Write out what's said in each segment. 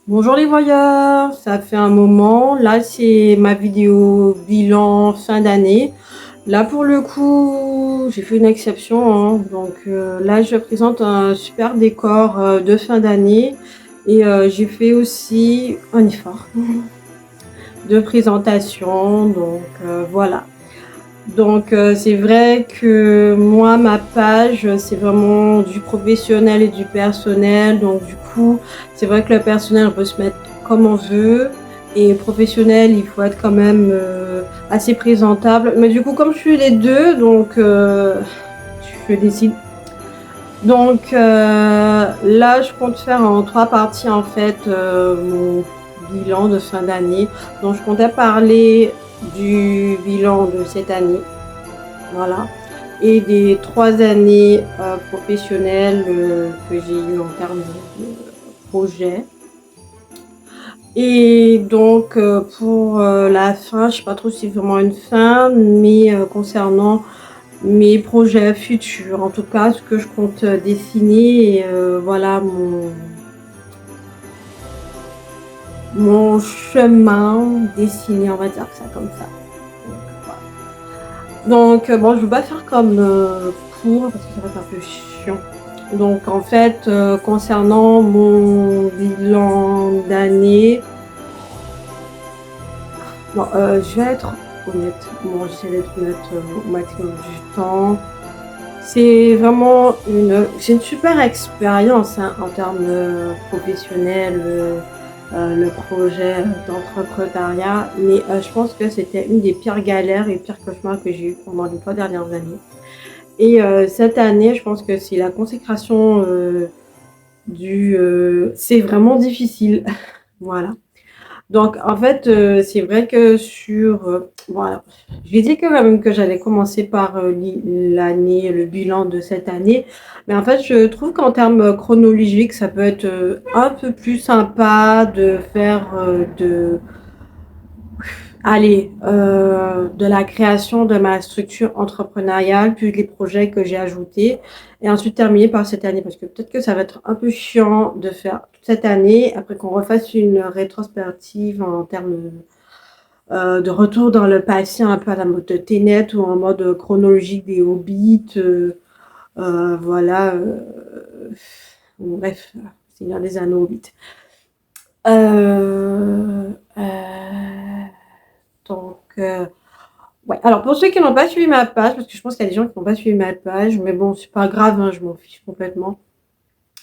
Bonjour les voyeurs, ça fait un moment. Là, c'est ma vidéo bilan fin d'année. Là, pour le coup, j'ai fait une exception, hein. Donc là, je présente un super décor de fin d'année et j'ai fait aussi un effort de présentation. Donc voilà. Donc c'est vrai que moi, ma page, c'est vraiment du professionnel et du personnel. Donc du coup, c'est vrai que le personnel, on peut se mettre comme on veut. Et professionnel, il faut être quand même assez présentable. Mais du coup, comme je suis les deux, donc je décide. Donc là, je compte faire en 3 parties en fait mon bilan de fin d'année. Donc je comptais parler du bilan de cette année, voilà, et des 3 années professionnelles que j'ai eues en termes de projet. Et donc pour la fin, je sais pas trop si c'est vraiment une fin, mais concernant mes projets futurs, en tout cas ce que je compte dessiner, et voilà mon chemin dessiné, on va dire ça comme ça. Donc, voilà. Donc bon, je ne veux pas faire comme pour, parce que ça va être un peu chiant. Donc en fait, concernant mon bilan d'année, bon, je vais être honnête. Bon, j'essaie d'être honnête au maximum du temps. C'est une super expérience, hein, en termes professionnels, le projet d'entrepreneuriat, mais je pense que c'était une des pires galères et pires cauchemars que j'ai eu pendant les 3 dernières années. Et cette année, je pense que c'est la consécration c'est vraiment difficile. Voilà. Donc, en fait, c'est vrai que voilà, je vais dire quand même que j'allais commencer par l'année, le bilan de cette année. Mais en fait, je trouve qu'en termes chronologiques, ça peut être un peu plus sympa de faire de la création de ma structure entrepreneuriale, puis les projets que j'ai ajoutés, et ensuite terminer par cette année, parce que peut-être que ça va être un peu chiant de faire toute cette année, après qu'on refasse une rétrospective en termes de retour dans le passé, un peu à la mode de Ténet ou en mode chronologique des Hobbits, voilà, bref, Seigneur des Anneaux, Hobbits. Euh, euh, donc, ouais. Alors pour ceux qui n'ont pas suivi ma page, parce que je pense qu'il y a des gens qui n'ont pas suivi ma page, mais bon, c'est pas grave, hein, je m'en fiche complètement.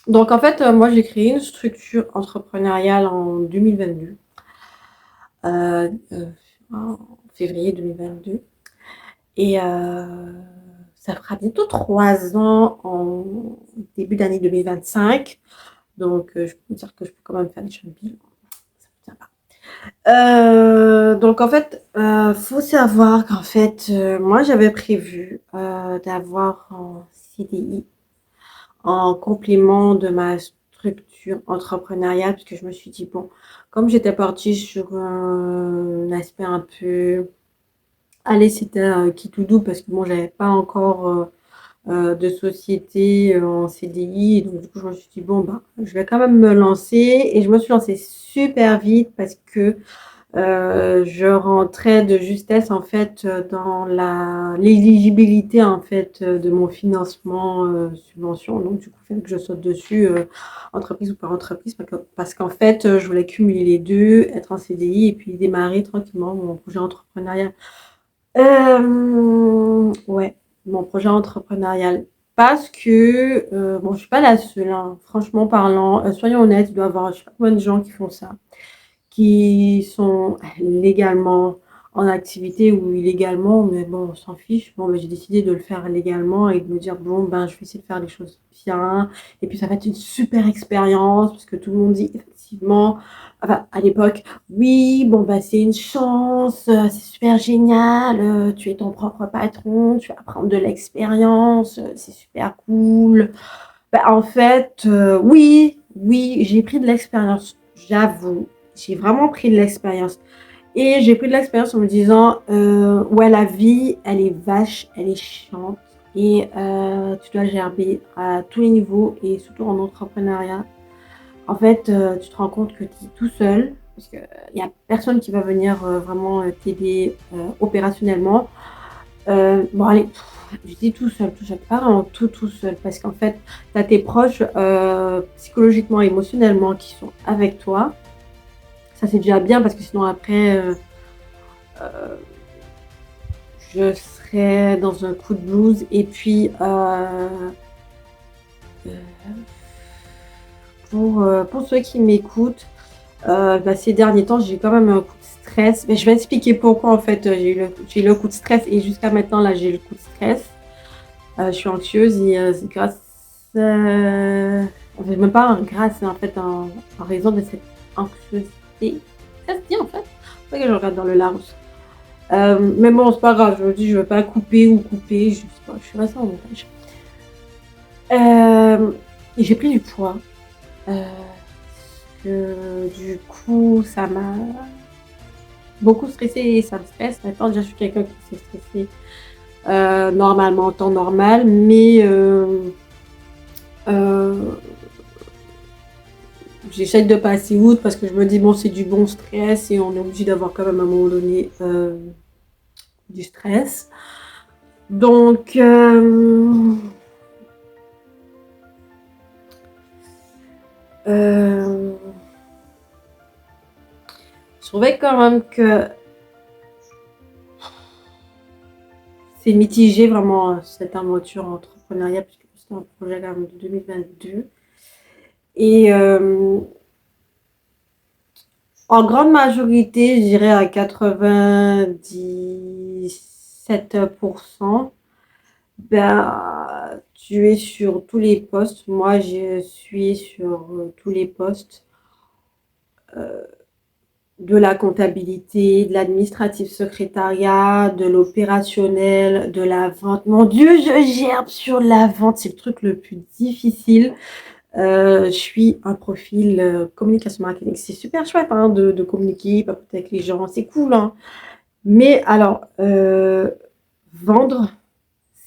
Donc en fait, moi j'ai créé une structure entrepreneuriale en 2022, euh, euh, en février 2022, et ça fera bientôt 3 ans en début d'année 2025. Donc je peux dire que je peux quand même faire des choses bien. Ça me tient pas. Donc en fait, faut savoir qu'en fait, moi j'avais prévu d'avoir un CDI en complément de ma structure entrepreneuriale, parce que je me suis dit, bon, comme j'étais partie sur un aspect un peu, allez, c'était qui tout doux, parce que bon, j'avais pas encore de société en CDI, et donc du coup je me suis dit, bon, bah, je vais quand même me lancer, et je me suis lancée super vite parce que je rentrais de justesse en fait dans l'éligibilité en fait de mon financement subvention. Donc du coup, il fallait que je saute dessus, entreprise ou par entreprise, parce qu'en fait, je voulais cumuler les deux, être en CDI et puis démarrer tranquillement mon projet entrepreneurial. Ouais, mon projet entrepreneurial. Parce que, bon, je suis pas la seule, hein, franchement parlant, soyons honnêtes, il doit y avoir je sais pas combien de gens qui font ça, qui sont légalement en activité ou illégalement, mais bon, on s'en fiche. Bon, ben, j'ai décidé de le faire légalement et de me dire, bon, ben, je vais essayer de faire les choses bien. Et puis, ça va être une super expérience parce que tout le monde dit effectivement, enfin, à l'époque, oui, bon, ben, c'est une chance, c'est super génial, tu es ton propre patron, tu vas prendre de l'expérience, c'est super cool. Ben, en fait, oui, oui, j'ai pris de l'expérience, j'avoue. J'ai vraiment pris de l'expérience. Et j'ai pris de l'expérience en me disant, ouais, la vie, elle est vache, elle est chiante. Et tu dois gerber à tous les niveaux et surtout en entrepreneuriat. en fait, tu te rends compte que tu es tout seul, parce qu'il y a personne qui va venir vraiment t'aider opérationnellement. Bon, allez, je dis tout seul, pas vraiment tout seul, parce qu'en fait, tu as tes proches psychologiquement, émotionnellement qui sont avec toi. Ça, c'est déjà bien parce que sinon, après, je serais dans un coup de blues. Et puis, pour ceux qui m'écoutent, bah, ces derniers temps, j'ai quand même un coup de stress. Mais je vais expliquer pourquoi, en fait, j'ai eu le coup de stress. Et jusqu'à maintenant, là, j'ai le coup de stress. Je suis anxieuse et c'est grâce, en fait, même pas grâce, c'est en fait en raison de cette anxiété. Ça se dit en fait. C'est pour ça que je regarde dans le Larousse. Mais bon, c'est pas grave. Je me dis, je vais pas couper ou couper. Je sais pas. Je suis restée en montage. Et j'ai pris du poids. Du coup, ça m'a beaucoup stressée et ça me stresse. Maintenant, déjà, je suis quelqu'un qui s'est stressé normalement en temps normal, mais j'essaie de passer outre parce que je me dis, bon, c'est du bon stress et on est obligé d'avoir quand même à un moment donné du stress. Donc, je trouvais quand même que c'est mitigé vraiment cette aventure entrepreneuriale puisque c'était un projet quand même de 2022. Et en grande majorité, je dirais à 97%, ben, tu es sur tous les postes. Moi, je suis sur tous les postes de la comptabilité, de l'administratif secrétariat, de l'opérationnel, de la vente. Mon Dieu, je gerbe sur la vente. C'est le truc le plus difficile. Je suis un profil communication marketing. C'est super chouette hein, de communiquer, papoter avec les gens. C'est cool. Hein. Mais alors, vendre,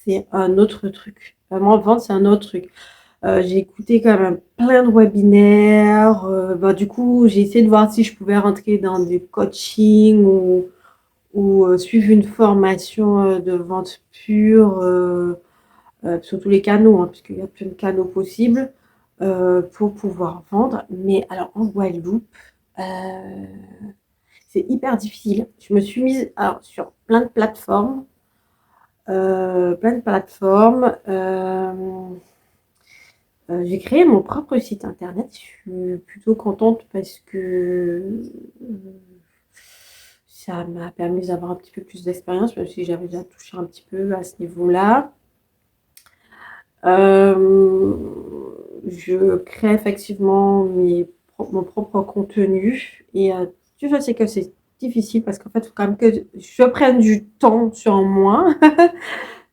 c'est un autre truc. Vraiment, vendre, c'est un autre truc. J'ai écouté quand même plein de webinaires. Bah, du coup, j'ai essayé de voir si je pouvais rentrer dans des coachings ou suivre une formation de vente pure sur tous les canaux, hein, puisqu'il y a plein de canaux possibles pour pouvoir vendre. Mais alors, en Guadeloupe, euh, c'est hyper difficile. Je me suis mise alors, sur plein de plateformes. Plein de plateformes. J'ai créé mon propre site internet. Je suis plutôt contente parce que ça m'a permis d'avoir un petit peu plus d'expérience, même si j'avais déjà touché un petit peu à ce niveau-là. Je crée effectivement mon propre contenu et je sais que c'est difficile parce qu'en fait, il faut quand même que je prenne du temps sur moi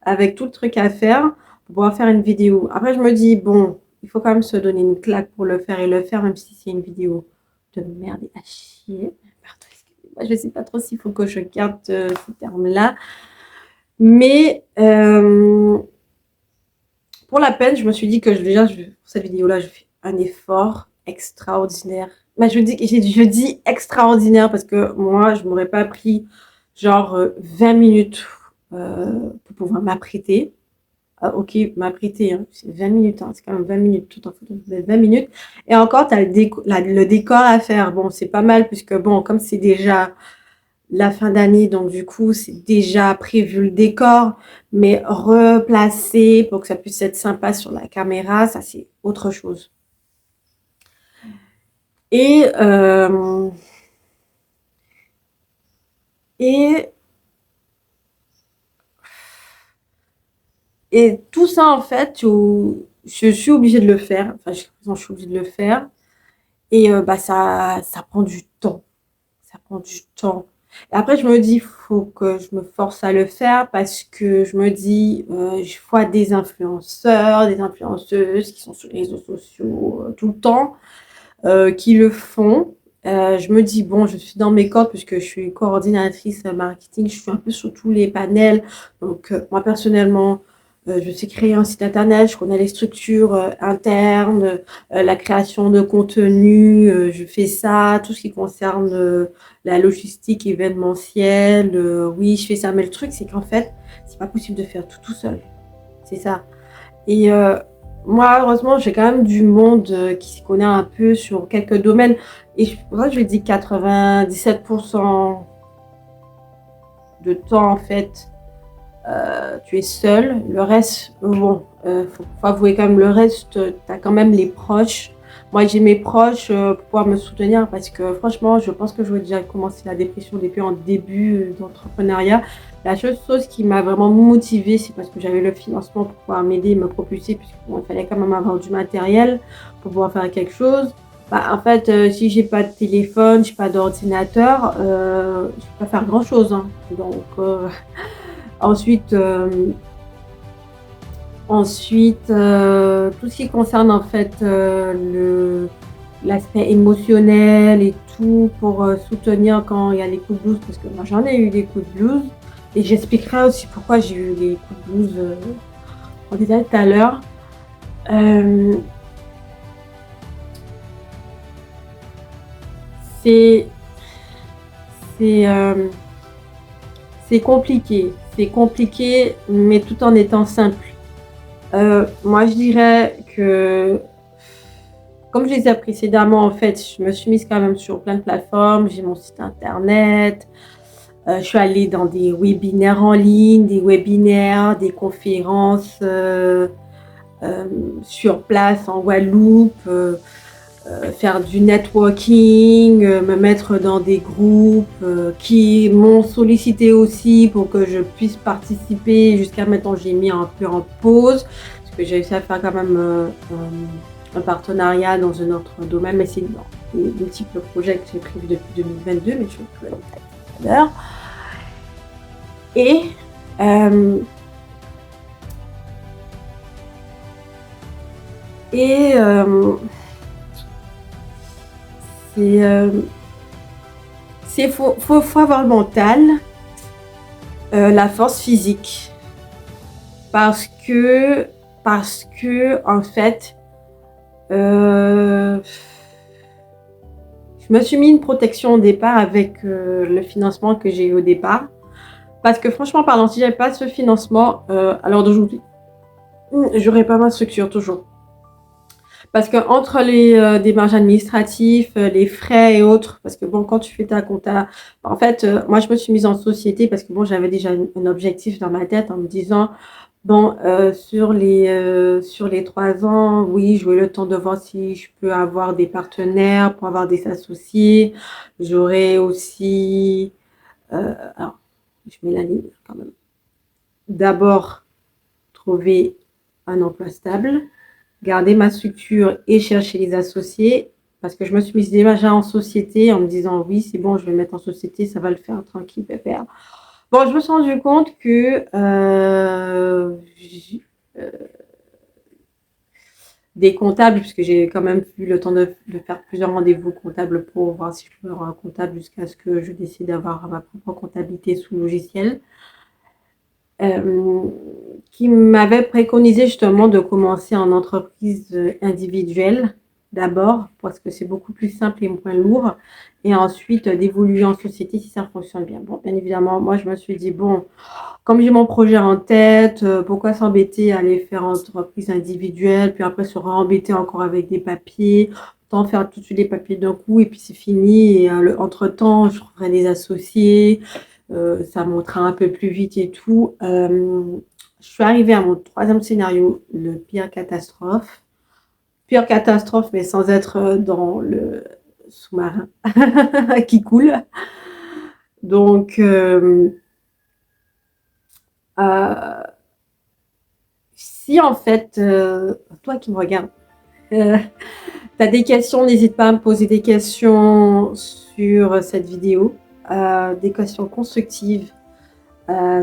avec tout le truc à faire pour pouvoir faire une vidéo. Après, je me dis, bon, il faut quand même se donner une claque pour le faire et le faire, même si c'est une vidéo de merde et à chier. Pardon, excusez-moi, je ne sais pas trop s'il faut que je garde ce terme-là. Mais pour la peine, je me suis dit que déjà, pour cette vidéo-là, je fais un effort extraordinaire. Mais je dis extraordinaire parce que moi, je ne m'aurais pas pris genre 20 minutes pour pouvoir m'apprêter. Ah, ok, m'apprêter, hein. C'est 20 minutes, hein. C'est quand même 20 minutes, tout en photo, 20 minutes. Et encore, tu as le décor à faire. Bon, c'est pas mal, puisque bon, comme c'est déjà la fin d'année, donc du coup, c'est déjà prévu le décor, mais replacer pour que ça puisse être sympa sur la caméra, ça c'est autre chose. Et, et, et tout ça, en fait, je suis obligée de le faire. Enfin, je suis obligée de le faire. Et bah, ça prend du temps. Ça prend du temps. Et après, je me dis, il faut que je me force à le faire parce que je me dis, je vois des influenceurs, des influenceuses qui sont sur les réseaux sociaux tout le temps, qui le font. Je me dis, bon, je suis dans mes cordes puisque je suis coordinatrice marketing, je suis un peu sur tous les panels. Donc, moi, personnellement, Je sais créer un site internet, je connais les structures internes, la création de contenu, je fais ça, tout ce qui concerne la logistique événementielle. Oui, je fais ça, mais le truc, c'est qu'en fait, c'est pas possible de faire tout seul. C'est ça. Et moi, heureusement, j'ai quand même du monde qui s'y connaît un peu sur quelques domaines. Et pour ça, je vais dire 97% de temps, en fait, tu es seul. Le reste, bon, faut avouer quand même, le reste, tu as quand même les proches. Moi, j'ai mes proches pour pouvoir me soutenir parce que franchement, je pense que j'aurais déjà commencé la dépression depuis en début d'entrepreneuriat. La seule chose qui m'a vraiment motivée, c'est parce que j'avais le financement pour pouvoir m'aider et me propulser, puisqu'il fallait quand même avoir du matériel pour pouvoir faire quelque chose. Bah, en fait, si j'ai pas de téléphone, j'ai pas d'ordinateur, je peux pas faire grand chose. Hein. Donc, ensuite, tout ce qui concerne en fait l'aspect émotionnel et tout pour soutenir quand il y a les coups de blues, parce que moi j'en ai eu des coups de blues et j'expliquerai aussi pourquoi j'ai eu les coups de blues en détail tout à l'heure. Euh, c'est c'est euh, c'est compliqué, mais tout en étant simple. Moi, je dirais que, comme je disais précédemment, en fait, je me suis mise quand même sur plein de plateformes. J'ai mon site internet. Je suis allée dans des webinaires en ligne, des webinaires, des conférences euh, sur place en Guadeloupe, faire du networking, me mettre dans des groupes qui m'ont sollicité aussi pour que je puisse participer. Jusqu'à maintenant, j'ai mis un peu en pause parce que j'ai réussi à faire quand même un partenariat dans un autre domaine, mais c'est des multiples projets que j'ai prévus depuis 2022, mais je vais vous le détailler tout à l'heure. Et euh, et c'est faut avoir le mental, la force physique, parce que en fait, je me suis mis une protection au départ avec le financement que j'ai eu au départ, parce que franchement parlant, si j'avais pas ce financement, à l'heure d'aujourd'hui, j'aurais pas ma structure toujours. Parce que entre les démarches administratives, les frais et autres, parce que bon, quand tu fais ta compta, en fait, moi je me suis mise en société parce que bon, j'avais déjà un objectif dans ma tête en me disant, bon, sur les 3 ans, oui, j'aurai le temps de voir si je peux avoir des partenaires pour avoir des associés. J'aurai aussi, alors, je mets la ligne quand même. D'abord, trouver un emploi stable, garder ma structure et chercher les associés, parce que je me suis mise déjà en société en me disant oui, c'est bon, je vais me mettre en société, ça va le faire tranquille, pépère. Bon, je me suis rendu compte que des comptables, puisque j'ai quand même eu le temps de faire plusieurs rendez-vous comptables pour voir si je peux avoir un comptable jusqu'à ce que je décide d'avoir ma propre comptabilité sous logiciel. Qui m'avait préconisé justement de commencer en entreprise individuelle d'abord, parce que c'est beaucoup plus simple et moins lourd, et ensuite d'évoluer en société si ça fonctionne bien. Bon, bien évidemment, moi je me suis dit, bon, comme j'ai mon projet en tête, pourquoi s'embêter à aller faire entreprise individuelle, puis après se re-embêter encore avec des papiers, autant faire tout de suite les papiers d'un coup, et puis c'est fini, et entre-temps, je trouverai des associés, ça montera un peu plus vite et tout. Je suis arrivée à mon troisième scénario, le pire catastrophe. Pire catastrophe, mais sans être dans le sous-marin qui coule. Donc, si en fait, toi qui me regardes, tu as des questions, n'hésite pas à me poser des questions sur cette vidéo, des questions constructives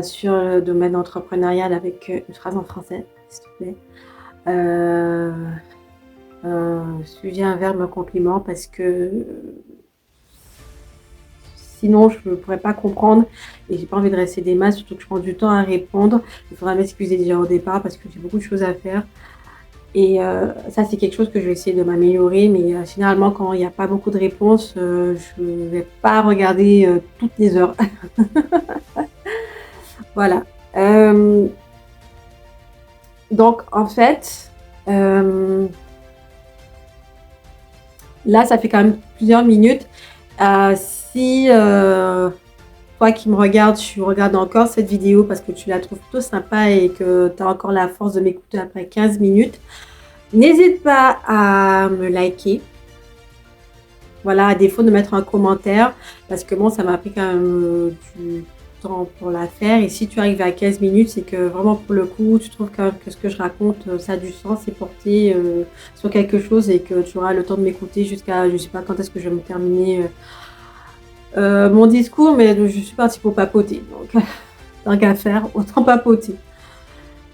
sur le domaine entrepreneurial avec une phrase en français, s'il te plaît. Un sujet, un verbe, un compliment, parce que sinon je ne pourrais pas comprendre et j'ai pas envie de rester des masses, surtout que je prends du temps à répondre. Il faudra m'excuser déjà au départ parce que j'ai beaucoup de choses à faire. Et ça, c'est quelque chose que je vais essayer de m'améliorer, mais généralement, quand il n'y a pas beaucoup de réponses, je ne vais pas regarder toutes les heures. Voilà. Donc, en fait, là, ça fait quand même plusieurs minutes. Si toi qui me regardes, tu regardes encore cette vidéo parce que tu la trouves plutôt sympa et que tu as encore la force de m'écouter après 15 minutes, n'hésite pas à me liker. Voilà, à défaut de mettre un commentaire, parce que bon, ça m'a pris quand même du temps pour la faire. Et si tu arrives à 15 minutes, c'est que vraiment pour le coup, tu trouves quand même que ce que je raconte, ça a du sens, c'est porté sur quelque chose et que tu auras le temps de m'écouter jusqu'à, je sais pas quand est-ce que je vais me terminer mon discours, mais je suis partie pour papoter. Donc, tant qu'à faire, autant papoter.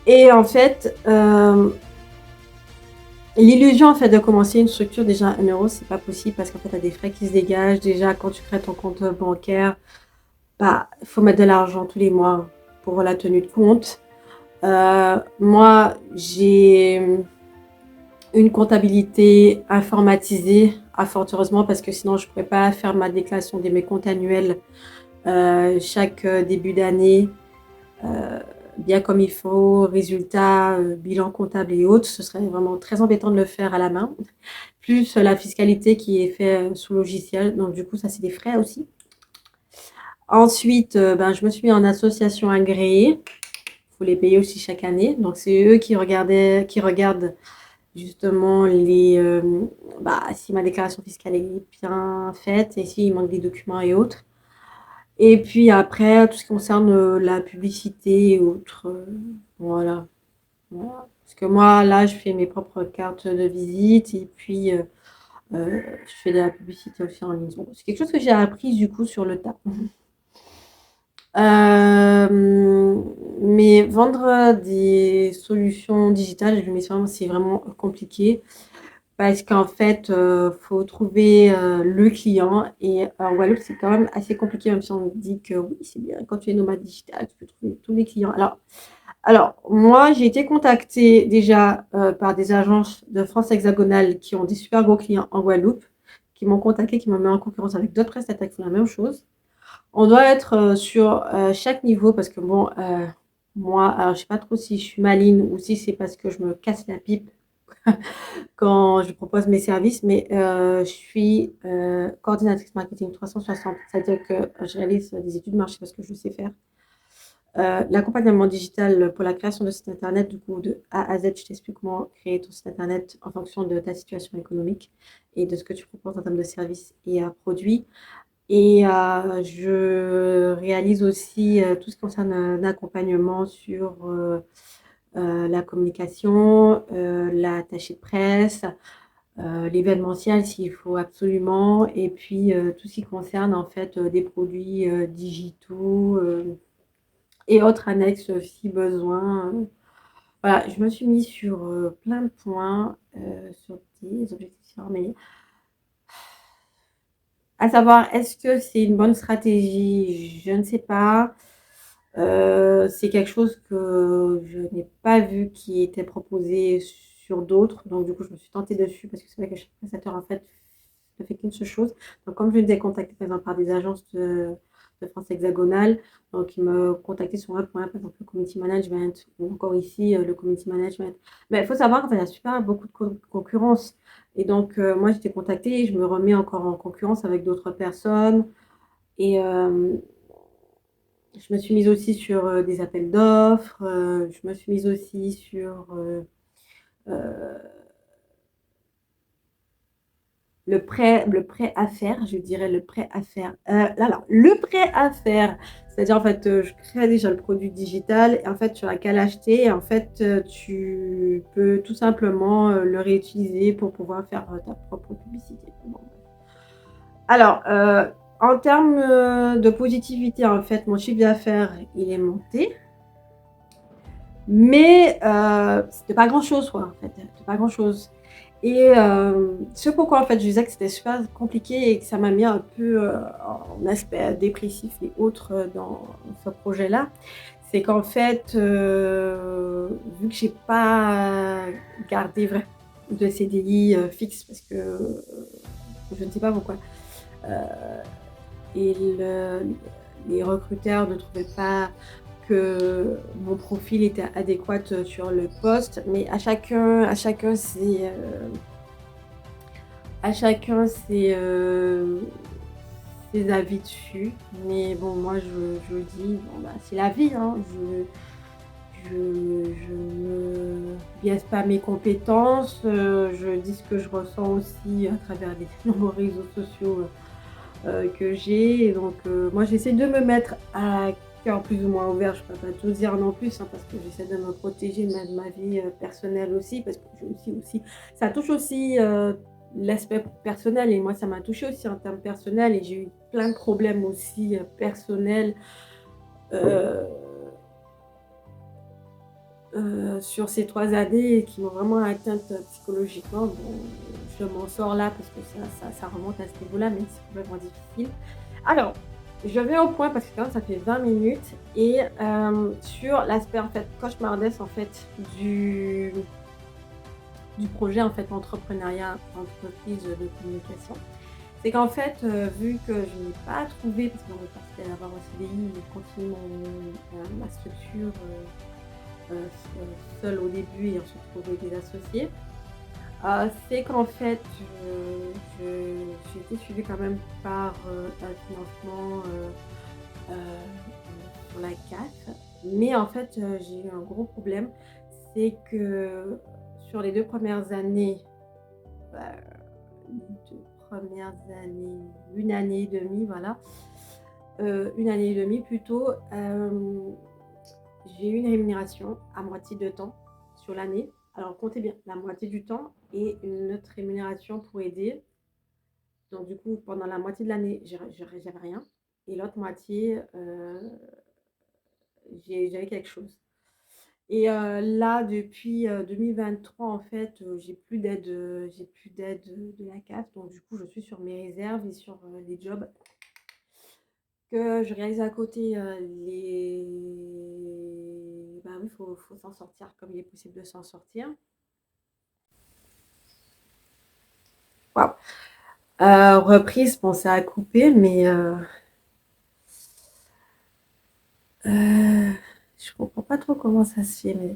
Et en fait, l'illusion en fait de commencer une structure déjà à 1 euro, c'est pas possible parce qu'en fait, tu as des frais qui se dégagent. Déjà, quand tu crées ton compte bancaire, bah, il faut mettre de l'argent tous les mois pour la tenue de compte. Moi, j'ai une comptabilité informatisée, fort heureusement, parce que sinon, je ne pourrais pas faire ma déclaration de mes comptes annuels chaque début d'année. Bien comme il faut, résultats, bilan comptable et autres, ce serait vraiment très embêtant de le faire à la main. Plus la fiscalité qui est faite sous logiciel, donc du coup, ça, c'est des frais aussi. Ensuite, je me suis mis en association agréée. Il faut les payer aussi chaque année. Donc, c'est eux qui regardent justement si ma déclaration fiscale est bien faite et s'il manque des documents et autres. Et puis après, tout ce qui concerne la publicité et autres, voilà. Parce que moi, là, je fais mes propres cartes de visite et puis je fais de la publicité aussi en ligne. C'est quelque chose que j'ai appris du coup sur le tas. Mais vendre des solutions digitales, c'est vraiment compliqué. Parce qu'en fait, faut trouver le client et en Guadeloupe, c'est quand même assez compliqué, même si on dit que oui, c'est bien, quand tu es nomade digital, tu peux trouver tous les clients. Alors moi, j'ai été contactée déjà par des agences de France hexagonale qui ont des super gros clients en Guadeloupe, qui m'ont contacté, qui m'ont mis en concurrence avec d'autres prestataires qui font la même chose. On doit être sur chaque niveau parce que bon, moi, alors je sais pas trop si je suis maligne ou si c'est parce que je me casse la pipe quand je propose mes services, mais je suis coordinatrice marketing 360, c'est-à-dire que je réalise des études de marché parce que je sais faire. L'accompagnement digital pour la création de site internet, du coup, de A à Z, je t'explique comment créer ton site internet en fonction de ta situation économique et de ce que tu proposes en termes de services et produits. Et je réalise aussi tout ce qui concerne l'accompagnement sur la communication, l'attaché de presse, l'événementiel s'il faut absolument, et puis tout ce qui concerne en fait des produits digitaux et autres annexes si besoin. Voilà, je me suis mise sur plein de points, sur des objectifs, mais à savoir, est-ce que c'est une bonne stratégie? Je ne sais pas. C'est quelque chose que je n'ai pas vu qui était proposé sur d'autres. Donc, du coup, je me suis tentée dessus parce que c'est vrai que chaque prestataire, en fait, ne fait qu'une seule chose. Donc, comme je les ai contactés, par exemple, par des agences de France hexagonale, donc ils me contactaient sur un point, par exemple, le community management, ou encore ici, le community management. Mais il faut savoir qu'en fait, il y a super beaucoup de concurrence. Et donc, moi, j'étais contactée, je me remets encore en concurrence avec d'autres personnes. Et je me suis mise aussi sur des appels d'offres. Je me suis mise aussi sur le prêt à faire, je dirais le prêt à faire. Alors, le prêt à faire, c'est-à-dire en fait, je crée déjà le produit digital et en fait, tu n'as qu'à l'acheter et en fait, tu peux tout simplement le réutiliser pour pouvoir faire ta propre publicité. Bon. Alors, en termes de positivité, en fait, mon chiffre d'affaires, il est monté. Mais c'était pas grand-chose, quoi, en fait. C'était pas grand-chose. Et ce pourquoi en fait je disais que c'était super compliqué et que ça m'a mis un peu en aspect dépressif et autres dans ce projet-là, c'est qu'en fait, vu que j'ai pas gardé vraiment de CDI fixe parce que je ne sais pas pourquoi, et les recruteurs ne trouvaient pas que mon profil était adéquat sur le poste, mais à chacun ses avis dessus. Mais bon, moi je dis, bon bah c'est la vie, hein. Je ne biaise pas mes compétences, je dis ce que je ressens aussi à travers les nombreux réseaux sociaux que j'ai. Et donc, moi, j'essaie de me mettre à cœur plus ou moins ouvert. Je ne peux pas tout dire non plus, hein, parce que j'essaie de me protéger de ma vie personnelle aussi, parce que aussi, ça touche aussi l'aspect personnel. Et moi, ça m'a touché aussi en termes personnels. Et j'ai eu plein de problèmes aussi personnels. Euh, sur ces 3 années qui m'ont vraiment atteinte psychologiquement. Bon, je m'en sors là parce que ça remonte à ce niveau-là, mais c'est complètement difficile. Alors, je vais au point parce que quand même ça fait 20 minutes et sur l'aspect en fait cauchemardesque en fait du projet en fait entrepreneuriat, entreprise de communication. C'est qu'en fait, vu que je n'ai pas trouvé, parce que dans mon parti d'avoir un CDI, je continue ma structure seule au début et ensuite trouver des associés. C'est qu'en fait, j'ai été suivie quand même par un financement euh, sur la CAF. Mais en fait, j'ai eu un gros problème. C'est que sur les 2 premières années, euh, une année et demie, voilà, une année et demie plutôt, j'ai eu une rémunération à moitié de temps sur l'année. Alors, comptez bien, la moitié du temps et une autre rémunération pour aider. Donc, du coup, pendant la moitié de l'année, j'avais rien. Et l'autre moitié, j'avais quelque chose. Et là, depuis 2023, en fait, j'ai plus d'aide de la CAF. Donc, du coup, je suis sur mes réserves et sur les jobs que je réalise à côté. Bah oui, faut s'en sortir comme il est possible de s'en sortir. Waouh. Reprise, bon, ça a coupé, mais je comprends pas trop comment ça se fait. Mais,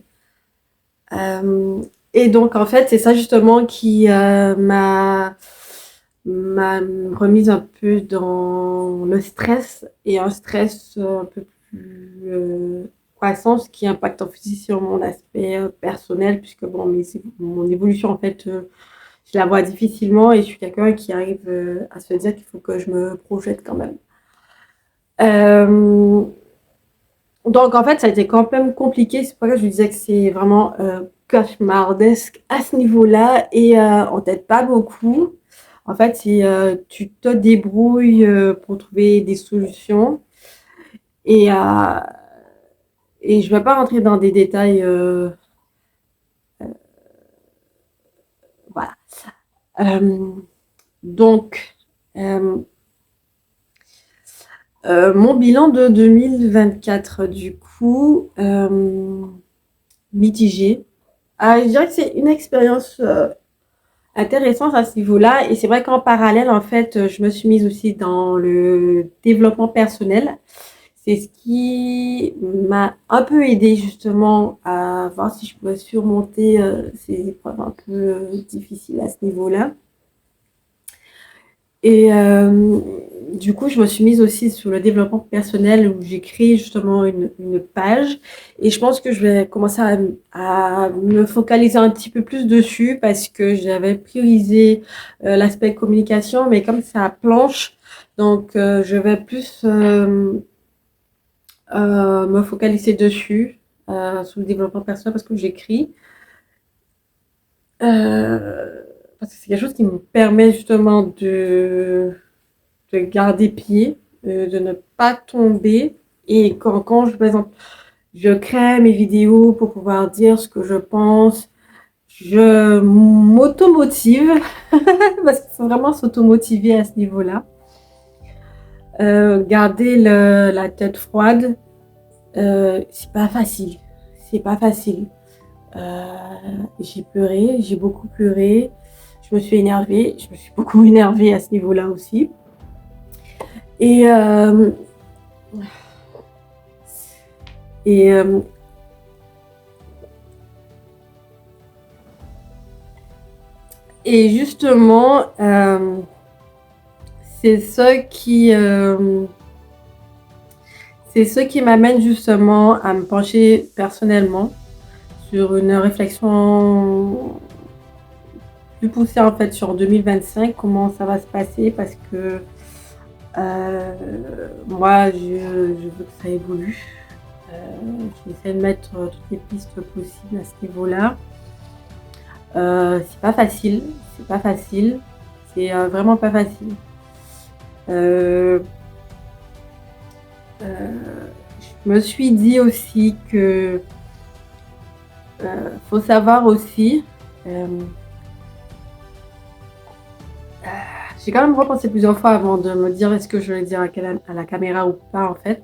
et donc, en fait, c'est ça justement qui m'a remise un peu dans le stress et un stress un peu plus croissant, ce qui impacte aussi sur mon aspect personnel, puisque bon, mon évolution, en fait, je la vois difficilement et je suis quelqu'un qui arrive à se dire qu'il faut que je me projette quand même. Euh, donc, en fait, ça a été quand même compliqué. C'est pour ça que je disais que c'est vraiment cauchemardesque à ce niveau-là et on t'aide pas beaucoup. En fait, tu te débrouilles pour trouver des solutions et, euh, et je ne vais pas rentrer dans des détails. Voilà. Euh, donc, euh, mon bilan de 2024, du coup, mitigé. Je dirais que c'est une expérience intéressante à ce niveau-là. Et c'est vrai qu'en parallèle, en fait, je me suis mise aussi dans le développement personnel. C'est ce qui m'a un peu aidé justement à voir si je pouvais surmonter ces épreuves un peu difficiles à ce niveau-là. Et du coup, je me suis mise aussi sur le développement personnel où j'ai créé justement une page. Et je pense que je vais commencer à me focaliser un petit peu plus dessus parce que j'avais priorisé l'aspect communication, mais comme ça planche, donc je vais plus me focaliser dessus, sur le développement personnel parce que j'écris. Parce que c'est quelque chose qui me permet justement de garder pied, de ne pas tomber. Et par exemple, je crée mes vidéos pour pouvoir dire ce que je pense. je m'automotive parce qu'il faut vraiment s'automotiver à ce niveau-là. Garder la tête froide, c'est pas facile. C'est pas facile. J'ai pleuré, j'ai beaucoup pleuré. Je me suis énervée, je me suis beaucoup énervée à ce niveau-là aussi. Et, et, euh, et justement, c'est ce qui m'amène justement à me pencher personnellement sur une réflexion plus poussée en fait sur 2025, comment ça va se passer parce que moi je veux que ça évolue. J'essaie de mettre toutes les pistes possibles à ce niveau-là. C'est pas facile, c'est pas facile, c'est vraiment pas facile. Euh, je me suis dit aussi que faut savoir aussi. J'ai quand même repensé plusieurs fois avant de me dire est-ce que je vais dire à la caméra ou pas en fait.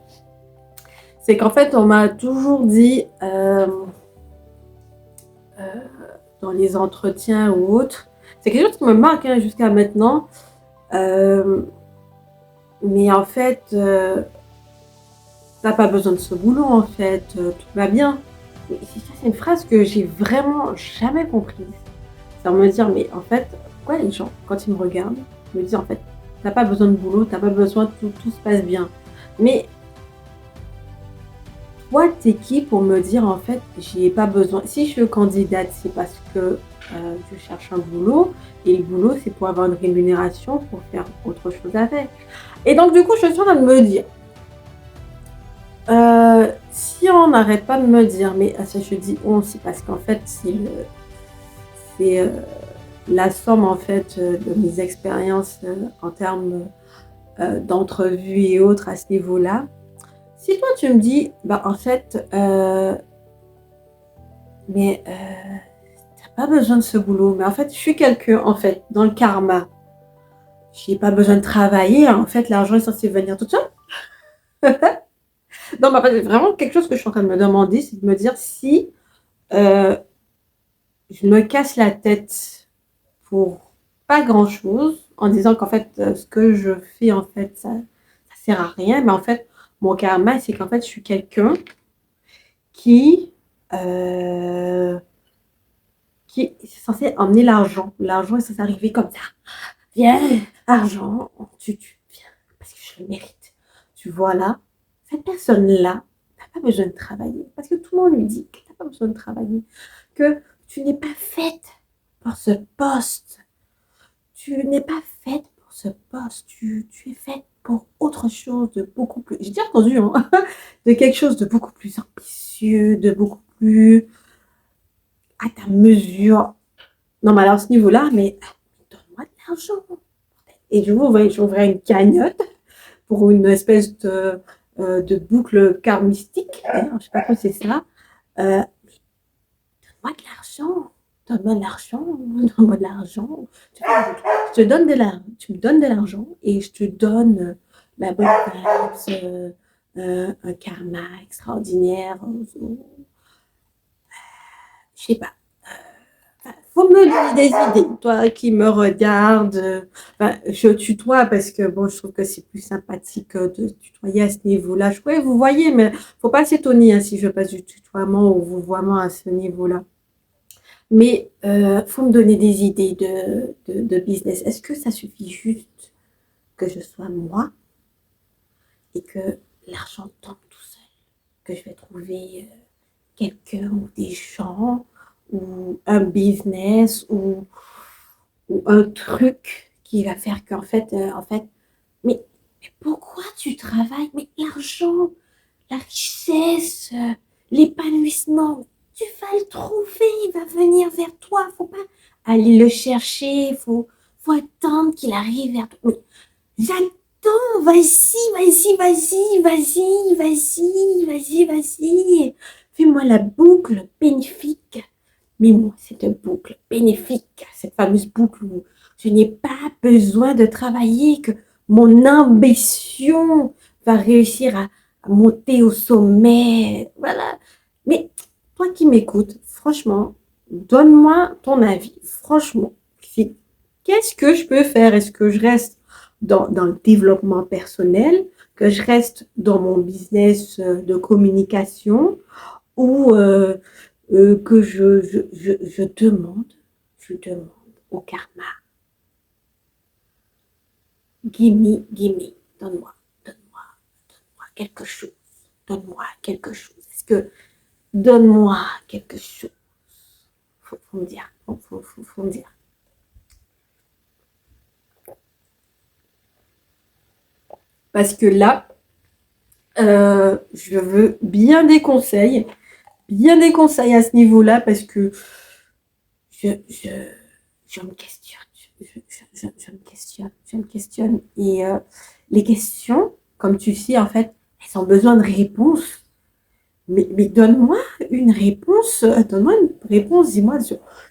C'est qu'en fait on m'a toujours dit dans les entretiens ou autres, c'est quelque chose qui me marque hein, jusqu'à maintenant. Mais en fait, t'as pas besoin de ce boulot en fait, tout va bien. Mais c'est une phrase que j'ai vraiment jamais comprise. C'est me dire, mais en fait, pourquoi les gens, quand ils me regardent, me disent en fait, t'as pas besoin de boulot, t'as pas besoin, tout se passe bien. Mais toi, t'es qui pour me dire en fait, j'y ai pas besoin. Si je suis candidate, c'est parce que je cherche un boulot, et le boulot, c'est pour avoir une rémunération, pour faire autre chose avec. Et donc, du coup, je suis en train de me dire, si on n'arrête pas de me dire, mais ça je dis on, c'est parce qu'en fait, c'est la somme en fait de mes expériences en termes d'entrevues et autres à ce niveau-là. Si toi tu me dis, bah en fait, mais t'as pas besoin de ce boulot, mais en fait, je suis quelqu'un en fait dans le karma. J'ai pas besoin de travailler, en fait, l'argent est censé venir tout seul. Non, bah, c'est vraiment quelque chose que je suis en train de me demander, c'est de me dire si euh, je me casse la tête pour pas grand chose en disant qu'en fait ce que je fais en fait ça sert à rien, mais en fait mon karma c'est qu'en fait je suis quelqu'un qui euh, qui est censé emmener l'argent est censé arriver comme ça, viens argent, tu viens parce que je le mérite, tu vois là cette personne là n'a pas besoin de travailler parce que tout le monde lui dit que t'as pas besoin de travailler, que tu n'es pas faite pour ce poste. Tu n'es pas faite pour ce poste, tu es faite pour autre chose de beaucoup plus, j'ai déjà entendu, hein, de quelque chose de beaucoup plus ambitieux, de beaucoup plus à ta mesure. Non, mais alors à ce niveau-là, mais donne-moi de l'argent. Et je j'ouvrais une cagnotte pour une espèce de boucle karmistique. Hein, je ne sais pas quoi c'est ça. Donne-moi de l'argent. Donne-moi de l'argent. Donne-moi de l'argent. Je te donne de l'argent. Tu me donnes de l'argent et je te donne la bonne vibes, un karma extraordinaire. Je sais pas. Faut me donner des idées. Toi qui me regardes, je tutoie parce que bon, je trouve que c'est plus sympathique de tutoyer à ce niveau-là. Je pourrais vous voyez, mais faut pas s'étonner hein, si je passe du tutoiement au vouvoiement à ce niveau-là. Mais faut me donner des idées de business. Est-ce que ça suffit juste que je sois moi et que l'argent tombe tout seul, que je vais trouver quelqu'un ou des gens ou un business ou un truc qui va faire qu'en fait, mais pourquoi tu travailles? Mais l'argent, la richesse, l'épanouissement, tu vas le trouver, il va venir vers toi. Faut pas aller le chercher, faut attendre qu'il arrive vers toi. Mais j'attends, vas-y. Fais-moi la boucle bénéfique Mais moi, cette boucle bénéfique, cette fameuse boucle où je n'ai pas besoin de travailler, que mon ambition va réussir à monter au sommet. Voilà. Mais toi qui m'écoutes, franchement, donne-moi ton avis. Franchement, qu'est-ce que je peux faire? Est-ce que je reste dans le développement personnel, que je reste dans mon business de communication ou que je demande au karma, gimme, donne-moi, donne-moi, donne-moi quelque chose, donne-moi quelque chose. Est-ce que donne-moi quelque chose? Faut me dire, faut me dire. Parce que là, je veux bien des conseils à ce niveau-là, parce que je, je, je me questionne, je me questionne. Et les questions, comme tu sais, en fait, elles ont besoin de réponses. Mais donne-moi une réponse, dis-moi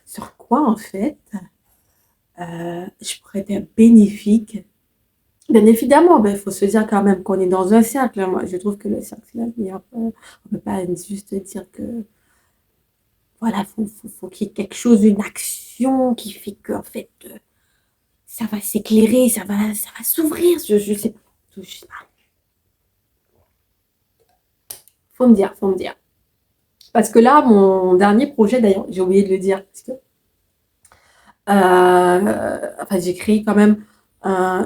sur quoi, en fait, je pourrais être bénéfique. Bien évidemment, il faut se dire quand même qu'on est dans un cercle. Moi, je trouve que le cercle, c'est la meilleure. On ne peut pas juste dire que, voilà, faut qu'il y ait quelque chose, une action qui fait que, en fait, ça va s'éclairer, ça va s'ouvrir. Je sais pas. Je sais pas. Faut me dire. Parce que là, mon dernier projet, d'ailleurs, j'ai oublié de le dire, parce que enfin, j'ai créé quand même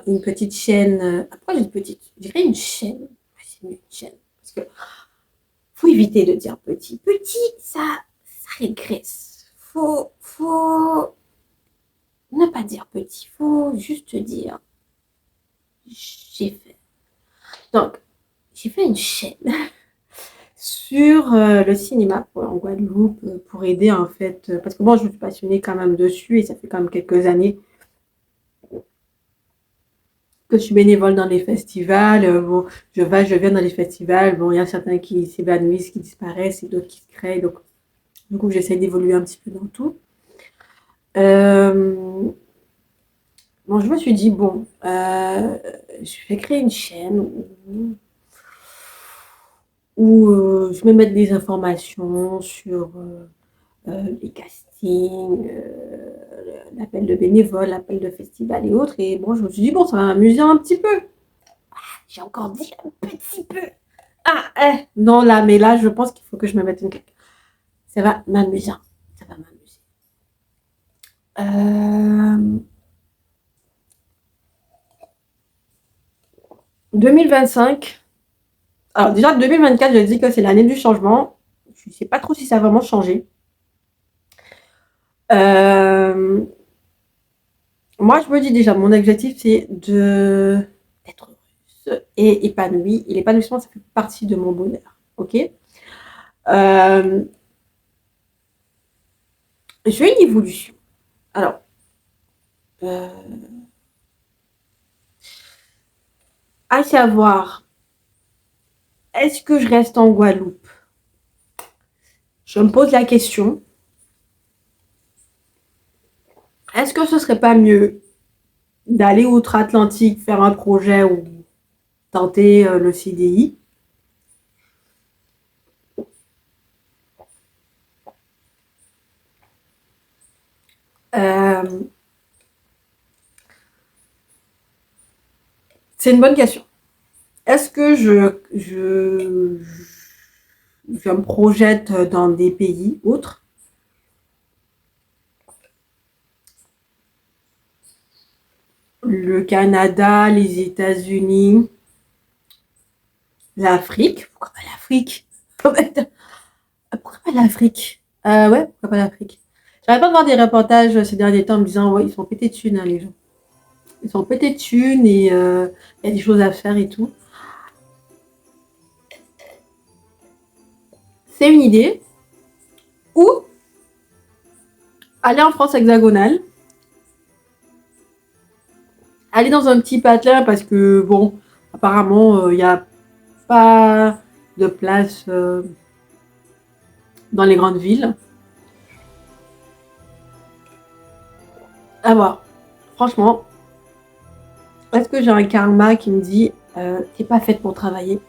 une petite chaîne. Pourquoi j'ai une petite? J'ai créé une chaîne. C'est une chaîne. Parce que faut éviter de dire petit. Petit, ça régresse. Faut ne pas dire petit. Faut juste dire j'ai fait. Donc, j'ai fait une chaîne sur le cinéma en Guadeloupe pour aider en fait. Parce que moi, je me suis passionnée quand même dessus et ça fait quand même quelques années que je suis bénévole dans les festivals. Bon, je viens dans les festivals. Bon, il y a certains qui s'évanouissent, qui disparaissent et d'autres qui se créent. Donc, du coup, j'essaie d'évoluer un petit peu dans tout. Euh, bon, je me suis dit, bon, je vais créer une chaîne où je vais mettre des informations sur les castings, l'appel de bénévoles, l'appel de festival et autres. Et bon, je me suis dit, bon, ça va m'amuser un petit peu. J'ai encore dit un petit peu. Ah, non, là, mais là, je pense qu'il faut que je me mette une claque. Ça va m'amuser. Ça va m'amuser. Euh, 2025. Alors, déjà, 2024, je dis que c'est l'année du changement. Je ne sais pas trop si ça a vraiment changé. Euh, moi, je me dis déjà, mon objectif, c'est d'être heureuse et épanouie. Et l'épanouissement, ça fait partie de mon bonheur. OK. J'ai une évolution. Alors, euh, à savoir, est-ce que je reste en Guadeloupe? Je me pose la question. Est-ce que ce serait pas mieux d'aller outre-Atlantique faire un projet ou tenter le CDI? Euh, c'est une bonne question. Est-ce que je me projette dans des pays autres? Le Canada, les États-Unis, l'Afrique. Pourquoi pas l'Afrique? Pourquoi pas l'Afrique? Ouais, pourquoi pas l'Afrique? J'arrête pas de voir des reportages ces derniers temps en me disant, ouais, ils sont pétés de thunes, hein, les gens. Ils sont pétés de thunes et il y a des choses à faire et tout. C'est une idée. Ou aller en France hexagonale, aller dans un petit patelin parce que, bon, apparemment, il n'y a pas de place dans les grandes villes. Alors, franchement, est-ce que j'ai un karma qui me dit t'es pas faite pour travailler?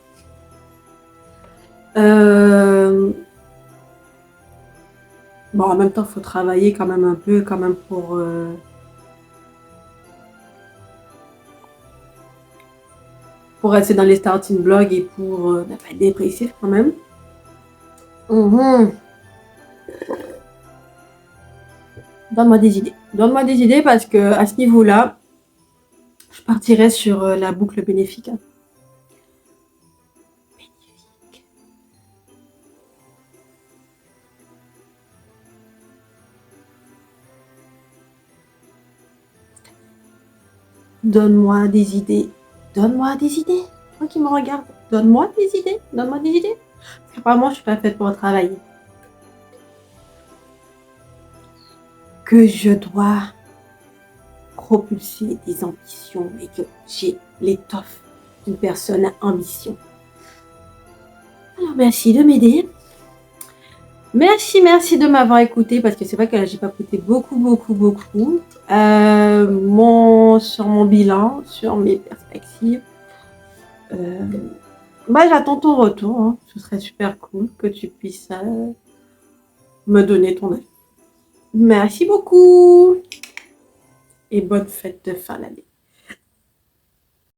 Bon, en même temps, il faut travailler quand même un peu, quand même, pour rester dans les starting blocks et pour ne pas être dépressif quand même. Donne-moi des idées. Donne-moi des idées parce que à ce niveau-là, je partirais sur la boucle bénéfique. Donne-moi des idées. Donne-moi des idées. Toi qui me regardes, donne-moi des idées. Donne-moi des idées. Parce qu'apparemment, je suis pas faite pour travailler. Que je dois propulser des ambitions et que j'ai l'étoffe d'une personne à ambition. Alors, merci de m'aider. Merci de m'avoir écouté parce que c'est vrai que là, j'ai pas écouté beaucoup. Sur mon bilan, sur mes perspectives. J'attends ton retour. Hein. Ce serait super cool que tu puisses me donner ton avis. Merci beaucoup et bonne fête de fin d'année.